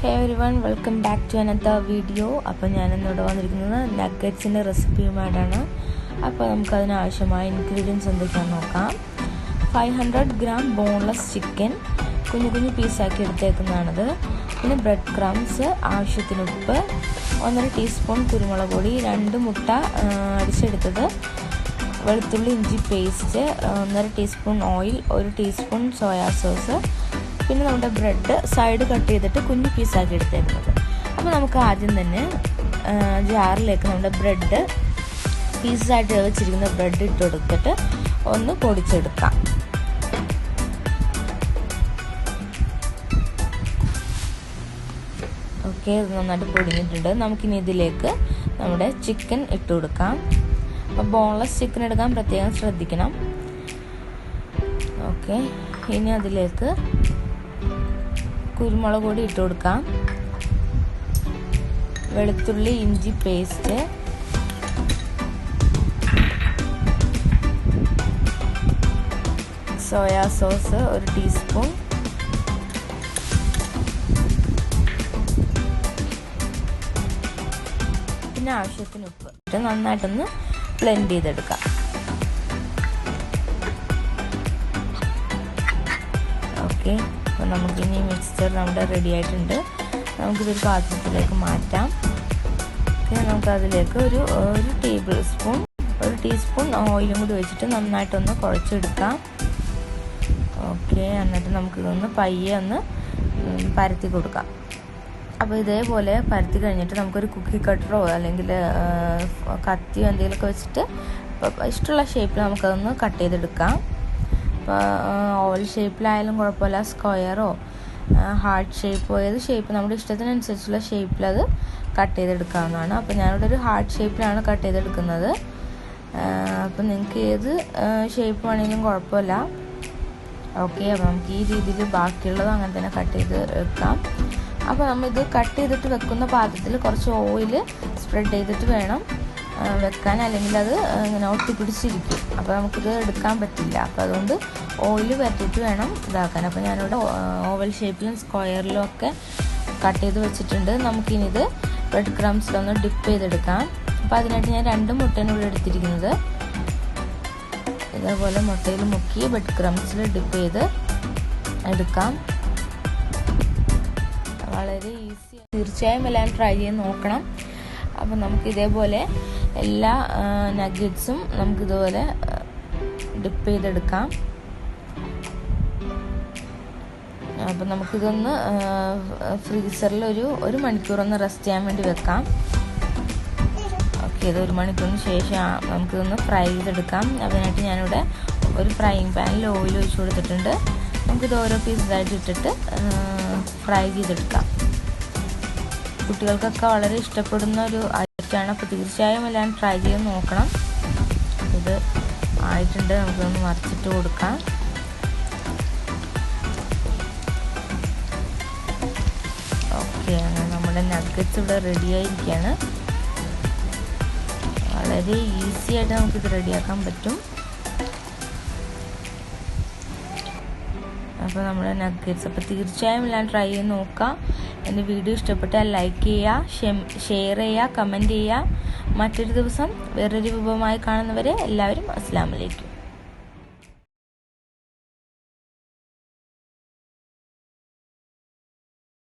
Hey everyone, welcome back to another video. അപ്പോൾ ഞാൻ ഇന്നിവിടെ വന്നിരിക്കുന്നത് നഗറ്റ്സിൻ്റെ റെസിപ്പിയുമായിട്ടാണ്. അപ്പോൾ നമുക്കതിന് ആവശ്യമായ ഇൻഗ്രീഡിയൻസ് എന്തൊക്കെയാണെന്ന് നോക്കാം. 500 gram ബോൺലെസ് ചിക്കൻ കുഞ്ഞു കുഞ്ഞു പീസാക്കി എടുത്തേക്കുന്നതാണത്. പിന്നെ ബ്രെഡ് ക്രംസ്, ആവശ്യത്തിന് ഉപ്പ്, 1.5 ടീസ്പൂൺ കുരുമുളക് പൊടി, 2 മുട്ട അടിച്ചെടുത്തത്, വെളുത്തുള്ളി ഇഞ്ചി paste, 1.5 teaspoon oil, 1 teaspoon soya sauce, പിന്നെ നമ്മുടെ ബ്രെഡ് സൈഡ് കട്ട് ചെയ്തിട്ട് കുഞ്ഞു പീസാക്കി എടുത്തേക്കുന്നത്. അപ്പോൾ നമുക്ക് ആദ്യം തന്നെ ജാറിലേക്ക് നമ്മുടെ ബ്രെഡ് പീസായിട്ട് വെച്ചിരിക്കുന്ന ബ്രെഡ് ഇട്ട് കൊടുത്തിട്ട് ഒന്ന് പൊടിച്ചെടുക്കാം. ഓക്കെ, ഇത് നന്നായിട്ട് പൊടിഞ്ഞിട്ടുണ്ട്. നമുക്കിനി ഇതിലേക്ക് നമ്മുടെ ചിക്കൻ ഇട്ട് കൊടുക്കാം. അപ്പോൾ ബോൺലെസ് ചിക്കൻ എടുക്കാൻ പ്രത്യേകം ശ്രദ്ധിക്കണം. ഓക്കെ, ഇനി അതിലേക്ക് കുരുമുളക് പൊടി ഇട്ട് കൊടുക്കാം, വെളുത്തുള്ളി ഇഞ്ചി പേസ്റ്റ്, സോയാ സോസ് 1 ടീസ്പൂൺ, പിന്നെ ആവശ്യത്തിന് ഉപ്പ് ഇട്ട് നന്നായിട്ടൊന്ന് ബ്ലെൻഡ് ചെയ്തെടുക്കാം. ഓക്കെ, അപ്പോൾ നമുക്കിനി മിക്സ്ചർ നമ്മുടെ റെഡി ആയിട്ടുണ്ട്. നമുക്കിതൊരു പാത്രത്തിലേക്ക് മാറ്റാം. പിന്നെ നമുക്കതിലേക്ക് ഒരു ടീസ്പൂൺ ഓയിലും കൂടി വെച്ചിട്ട് നന്നായിട്ടൊന്ന് കുഴച്ചെടുക്കാം. ഓക്കെ, എന്നിട്ട് നമുക്കിതൊന്ന് പയ്യെ ഒന്ന് പരത്തി കൊടുക്കാം. അപ്പോൾ ഇതേപോലെ പരത്തി കഴിഞ്ഞിട്ട് നമുക്കൊരു കുക്കി കട്ടറോ അല്ലെങ്കിൽ കത്തിയോ എന്തെങ്കിലുമൊക്കെ വെച്ചിട്ട് ഇഷ്ടമുള്ള ഷേപ്പിൽ നമുക്കതൊന്ന് കട്ട് ചെയ്തെടുക്കാം. ഇപ്പോൾ ഓവൽ ഷേപ്പിലായാലും കുഴപ്പമില്ല, സ്ക്വയറോ ഹാർട്ട് ഷേപ്പോ ഏത് ഷേപ്പ് നമ്മുടെ ഇഷ്ടത്തിനനുസരിച്ചുള്ള ഷേപ്പിലത് കട്ട് ചെയ്തെടുക്കാവുന്നതാണ്. അപ്പോൾ ഞാനിവിടെ ഒരു ഹാർട്ട് ഷേപ്പിലാണ് കട്ട് ചെയ്തെടുക്കുന്നത്. അപ്പോൾ നിങ്ങൾക്ക് ഏത് ഷേപ്പ് വേണമെങ്കിലും കുഴപ്പമില്ല. ഓക്കെ, അപ്പോൾ നമുക്ക് ഈ രീതിയിൽ ബാക്കിയുള്ളത് അങ്ങനെ തന്നെ കട്ട് ചെയ്ത് വെക്കാം. അപ്പോൾ നമ്മളിത് കട്ട് ചെയ്തിട്ട് വെക്കുന്ന പാത്രത്തിൽ കുറച്ച് ഓയിൽ സ്പ്രെഡ് ചെയ്തിട്ട് വേണം വെക്കാൻ, അല്ലെങ്കിൽ അത് ഇങ്ങനെ ഒട്ടിപ്പിടിച്ചിരിക്കും. അപ്പോൾ നമുക്കിത് എടുക്കാൻ പറ്റില്ല. അപ്പോൾ അതുകൊണ്ട് ഓയിൽ പറ്റിയിട്ട് വേണം ഇതാക്കാൻ. അപ്പോൾ ഞാനിവിടെ ഓവൽ ഷേപ്പിലും സ്ക്വയറിലും ഒക്കെ കട്ട് ചെയ്ത് വെച്ചിട്ടുണ്ട്. നമുക്കിനിത് ബ്രെഡ് ക്രംസിലൊന്ന് ഡിപ്പ് ചെയ്തെടുക്കാം. അപ്പോൾ അതിനായിട്ട് ഞാൻ 2 മുട്ടയാണ് ഇവിടെ എടുത്തിരിക്കുന്നത്. ഇതേപോലെ മുട്ടയിൽ മുക്കി ബ്രെഡ് ക്രംസിൽ ഡിപ്പ് ചെയ്ത് എടുക്കാം. വളരെ ഈസി, തീർച്ചയായും എല്ലാം ട്രൈ ചെയ്ത് നോക്കണം. അപ്പോൾ നമുക്ക് ഇതേപോലെ എല്ലാ നഗറ്റ്സും നമുക്കിതുപോലെ ഡിപ്പ് ചെയ്തെടുക്കാം. അപ്പോൾ നമുക്കിതൊന്ന് ഫ്രീസറിൽ ഒരു മണിക്കൂറൊന്ന് റെസ്റ്റ് ചെയ്യാൻ വേണ്ടി വെക്കാം. ഓക്കെ, ഇത് 1 മണിക്കൂറിന് ശേഷം നമുക്കിതൊന്ന് ഫ്രൈ ചെയ്തെടുക്കാം. അതിനായിട്ട് ഞാനിവിടെ ഒരു ഫ്രൈയിങ് പാനിൽ ഓയിൽ ഒഴിച്ച് കൊടുത്തിട്ടുണ്ട്. നമുക്കിത് ഓരോ പീസായിട്ട് ഇട്ടിട്ട് ഫ്രൈ ചെയ്തെടുക്കാം. കുട്ടികൾക്കൊക്കെ വളരെ ഇഷ്ടപ്പെടുന്ന ഒരു ഐറ്റമാണ്. അപ്പോൾ തീർച്ചയായും എല്ലാം ട്രൈ ചെയ്ത് നോക്കണം. ഇത് ആയിട്ടുണ്ട്, നമുക്കൊന്ന് മറിച്ചിട്ട് കൊടുക്കാം. ഓക്കെ, അങ്ങനെ നമ്മുടെ നഗറ്റ്സ് ഇവിടെ റെഡിയായിരിക്കുകയാണ്. വളരെ ഈസി ആയിട്ട് നമുക്കിത് റെഡിയാക്കാൻ പറ്റും. അപ്പോൾ നമ്മുടെ നഗറ്റ്സ്, അപ്പോൾ തീർച്ചയായും എല്ലാം ട്രൈ ചെയ്ത് നോക്കാം. എൻ്റെ വീഡിയോ ഇഷ്ടപ്പെട്ടാൽ ലൈക്ക് ചെയ്യുക, ഷെയർ ചെയ്യുക, കമൻറ്റ് ചെയ്യുക. മറ്റൊരു ദിവസം വേറൊരു വിഭവമായി കാണുന്നവരെ എല്ലാവരും അസ്സലാമു അലൈക്കും.